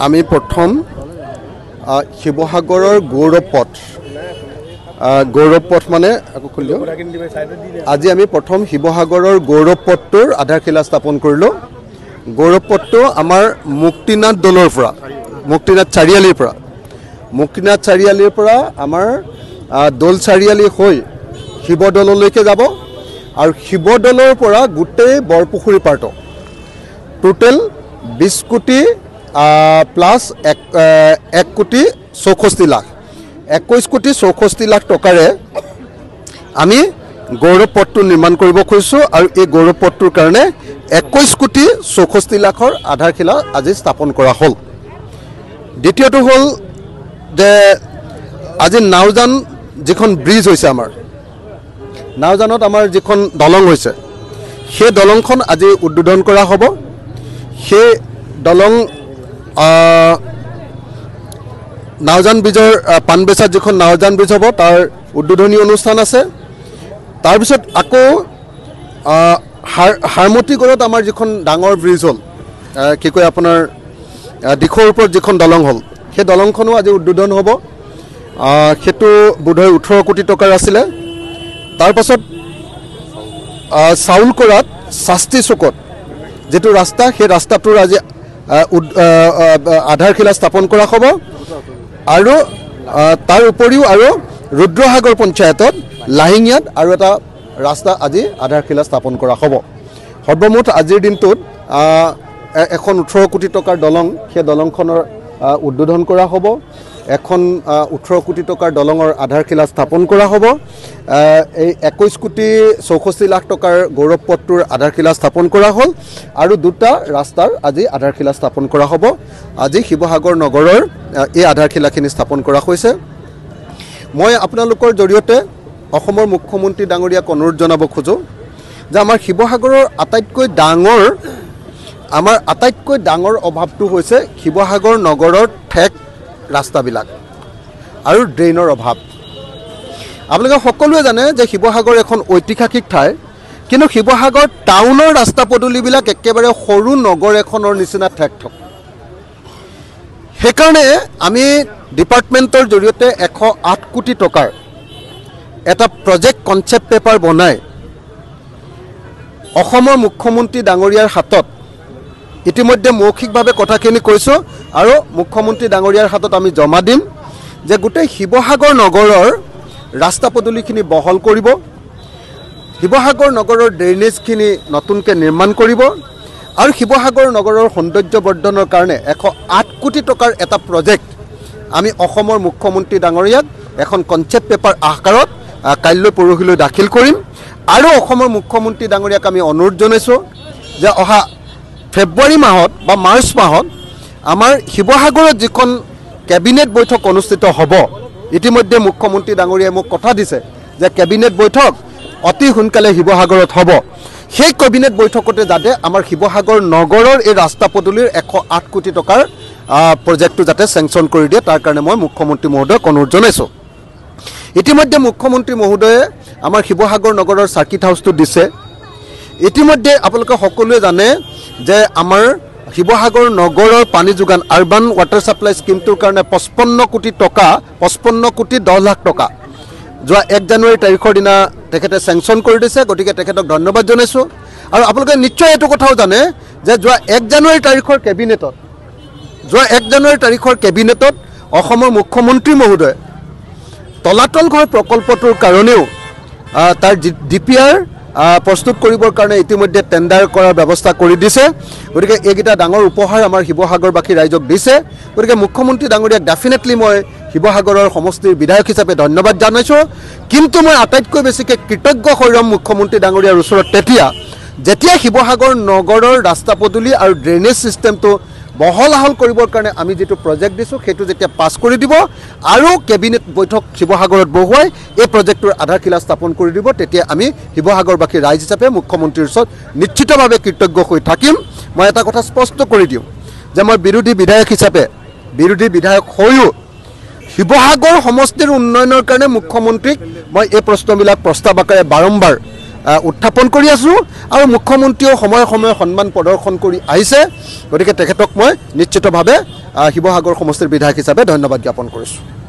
আমি প্ৰথম শিৱসাগৰৰ গৌৰৱ পথ মানে আজি আমি প্ৰথম শিৱসাগৰৰ গৌৰৱ পথটোৰ আধাৰশিলা স্থাপন কৰিলোঁ। গৌৰৱ পথটো আমাৰ মুক্তিনাথ দলৰ পৰা মুক্তিনাথ চাৰিআলিৰ পৰা আমাৰ দৌল চাৰিআলি হৈ শিৱদৌললৈকে যাব আৰু শিৱদৌলৰ পৰা গোটেই বৰপুখুৰী পাৰ্ট টোটেল 20 কোটি প্লাছ 1 কোটি 64 লাখ 21 কোটি 64 লাখ টকাৰে আমি গৌৰৱ পথটো নিৰ্মাণ কৰিব খুজিছোঁ আৰু এই গৌৰৱ পথটোৰ কাৰণে 21 কোটি 64 লাখৰ আধাৰশিলা আজি স্থাপন কৰা হ'ল। দ্বিতীয়টো হ'ল যে আজি নাওজান যিখন ব্ৰিজ হৈছে আমাৰ নাওজানত আমাৰ যিখন দলং হৈছে সেই দলংখন আজি উদ্বোধন কৰা হ'ব। সেই দলং নাওজান ব্ৰিজৰ পাণবেচাত যিখন নাওজান ব্ৰিজ হ'ব তাৰ উদ্বোধনী অনুষ্ঠান আছে। তাৰপিছত আকৌ হাৰমতিগড়ত আমাৰ যিখন ডাঙৰ ব্ৰিজ হ'ল কি কয় আপোনাৰ দিখৌৰ ওপৰত যিখন দলং হ'ল সেই দলংখনো আজি উদ্বোধন হ'ব। সেইটো বোধহয় 18 কোটি টকাৰ আছিলে। তাৰপাছত চাউলকৰাত শাস্তি চুকত যেটো ৰাস্তা সেই ৰাস্তাটোৰ আজি আধাৰশিলা স্থাপন কৰা হ'ব আৰু তাৰ উপৰিও আৰু ৰুদ্ৰসাগৰ পঞ্চায়তত লাহিঙিয়াত আৰু এটা ৰাস্তা আজি আধাৰশিলা স্থাপন কৰা হ'ব। সৰ্বমুঠ আজিৰ দিনটোত এখন 18 কোটি টকাৰ দলং সেই দলংখনৰ উদ্বোধন কৰা হ'ব। এখন 18 কোটি টকাৰ দলঙৰ আধাৰশিলা স্থাপন কৰা হ'ব। এই 21 কোটি 64 লাখ টকাৰ গৌৰৱ পথটোৰ আধাৰশিলা স্থাপন কৰা হ'ল আৰু দুটা ৰাস্তাৰ আজি আধাৰশিলা স্থাপন কৰা হ'ব। আজি শিৱসাগৰ নগৰৰ এই আধাৰশিলাখিনি স্থাপন কৰা হৈছে। মই আপোনালোকৰ জৰিয়তে অসমৰ মুখ্যমন্ত্ৰী ডাঙৰীয়াক অনুৰোধ জনাব খোজোঁ যে আমাৰ শিৱসাগৰৰ আটাইতকৈ ডাঙৰ অভাৱটো হৈছে শিৱসাগৰ নগৰৰ ঠেক ৰাস্তাবিলাক আৰু ড্ৰেইনৰ অভাৱ। আপোনালোকে সকলোৱে জানে যে শিৱসাগৰ এখন ঐতিহাসিক ঠাই, কিন্তু শিৱসাগৰ টাউনৰ ৰাস্তা পদূলিবিলাক একেবাৰে সৰু নগৰ এখনৰ নিচিনা ঠেক ঠক। সেইকাৰণে আমি ডিপাৰ্টমেণ্টৰ জৰিয়তে 108 কোটি টকাৰ এটা প্ৰজেক্ট কনচেপ্ট পেপাৰ বনাই অসমৰ মুখ্যমন্ত্ৰী ডাঙৰীয়াৰ হাতত ইতিমধ্যে মৌখিকভাৱে কথাখিনি কৈছোঁ আৰু মুখ্যমন্ত্ৰী ডাঙৰীয়াৰ হাতত আমি জমা দিম যে গোটেই শিৱসাগৰ নগৰৰ ৰাস্তা পদূলিখিনি বহল কৰিব, শিৱসাগৰ নগৰৰ ড্ৰেইনেজখিনি নতুনকৈ নিৰ্মাণ কৰিব আৰু শিৱসাগৰ নগৰৰ সৌন্দৰ্য বৰ্ধনৰ কাৰণে 108 কোটি টকাৰ এটা প্ৰজেক্ট আমি অসমৰ মুখ্যমন্ত্ৰী ডাঙৰীয়াক এখন কনচেপ্ট পেপাৰ আকাৰত কাইলৈ পৰহিলৈ দাখিল কৰিম আৰু অসমৰ মুখ্যমন্ত্ৰী ডাঙৰীয়াক আমি অনুৰোধ জনাইছোঁ যে অহা ফেব্ৰুৱাৰী মাহত বা মাৰ্চ মাহত আমাৰ শিৱসাগৰত যিখন কেবিনেট বৈঠক অনুষ্ঠিত হ'ব, ইতিমধ্যে মুখ্যমন্ত্ৰী ডাঙৰীয়াই মোক কথা দিছে যে কেবিনেট বৈঠক অতি সোনকালে শিৱসাগৰত হ'ব। সেই কেবিনেট বৈঠকতে যাতে আমাৰ শিৱসাগৰ নগৰৰ এই ৰাস্তা পদূলিৰ 108 কোটি টকাৰ প্ৰজেক্টটো যাতে চেংচন কৰি দিয়ে তাৰ কাৰণে মই মুখ্যমন্ত্ৰী মহোদয়ক অনুৰোধ জনাইছোঁ। ইতিমধ্যে মুখ্যমন্ত্ৰী মহোদয়ে আমাৰ শিৱসাগৰ নগৰৰ চাৰ্কিট হাউচটো দিছে। ইতিমধ্যে আপোনালোকে সকলোৱে জানে যে আমাৰ শিৱসাগৰ নগৰৰ পানী যোগান আৰ্বান ৱাটাৰ ছাপ্লাই স্কিমটোৰ কাৰণে 55 কোটি 10 লাখ টকা যোৱা 1 জানুৱাৰী তাৰিখৰ দিনা তেখেতে চেংচন কৰি দিছে। গতিকে তেখেতক ধন্যবাদ জনাইছোঁ। আৰু আপোনালোকে নিশ্চয় এইটো কথাও জানে যে যোৱা 1 জানুৱাৰী তাৰিখৰ কেবিনেটত অসমৰ মুখ্যমন্ত্ৰী মহোদয়ে তলাতল ঘৰ প্ৰকল্পটোৰ কাৰণেও তাৰ DPR প্ৰস্তুত কৰিবৰ কাৰণে ইতিমধ্যে টেণ্ডাৰ কৰাৰ ব্যৱস্থা কৰি দিছে। গতিকে এইকেইটা ডাঙৰ উপহাৰ আমাৰ শিৱসাগৰবাসী ৰাইজক দিছে। গতিকে মুখ্যমন্ত্ৰী ডাঙৰীয়াক ডেফিনেটলি মই শিৱসাগৰৰ সমষ্টিৰ বিধায়ক হিচাপে ধন্যবাদ জনাইছোঁ। কিন্তু মই আটাইতকৈ বেছিকৈ কৃতজ্ঞ হৈ ৰ'ম মুখ্যমন্ত্ৰী ডাঙৰীয়াৰ ওচৰত যেতিয়া শিৱসাগৰ নগৰৰ ৰাস্তা পদূলি আৰু ড্ৰেইনেজ ছিষ্টেমটো বহল আহল কৰিবৰ কাৰণে আমি যিটো প্ৰজেক্ট দিছোঁ সেইটো যেতিয়া পাছ কৰি দিব আৰু কেবিনেট বৈঠক শিৱসাগৰত বহুৱাই এই প্ৰজেক্টটোৰ আধাৰশিলা স্থাপন কৰি দিব, তেতিয়া আমি শিৱসাগৰবাসী ৰাইজ হিচাপে মুখ্যমন্ত্ৰীৰ ওচৰত নিশ্চিতভাৱে কৃতজ্ঞ হৈ থাকিম। মই এটা কথা স্পষ্ট কৰি দিওঁ যে মই বিৰোধী বিধায়ক হৈও শিৱসাগৰ সমষ্টিৰ উন্নয়নৰ কাৰণে মুখ্যমন্ত্ৰীক মই এই প্ৰশ্নবিলাক প্ৰস্তাৱ আকাৰে বাৰম্বাৰ উত্থাপন কৰি আছোঁ আৰু মুখ্যমন্ত্ৰীয়েও সময়ে সময়ে সন্মান প্ৰদৰ্শন কৰি আহিছে গতিকে তেখেতক মই নিশ্চিতভাৱে শিৱসাগৰ সমষ্টিৰ বিধায়ক হিচাপে ধন্যবাদ জ্ঞাপন কৰিছোঁ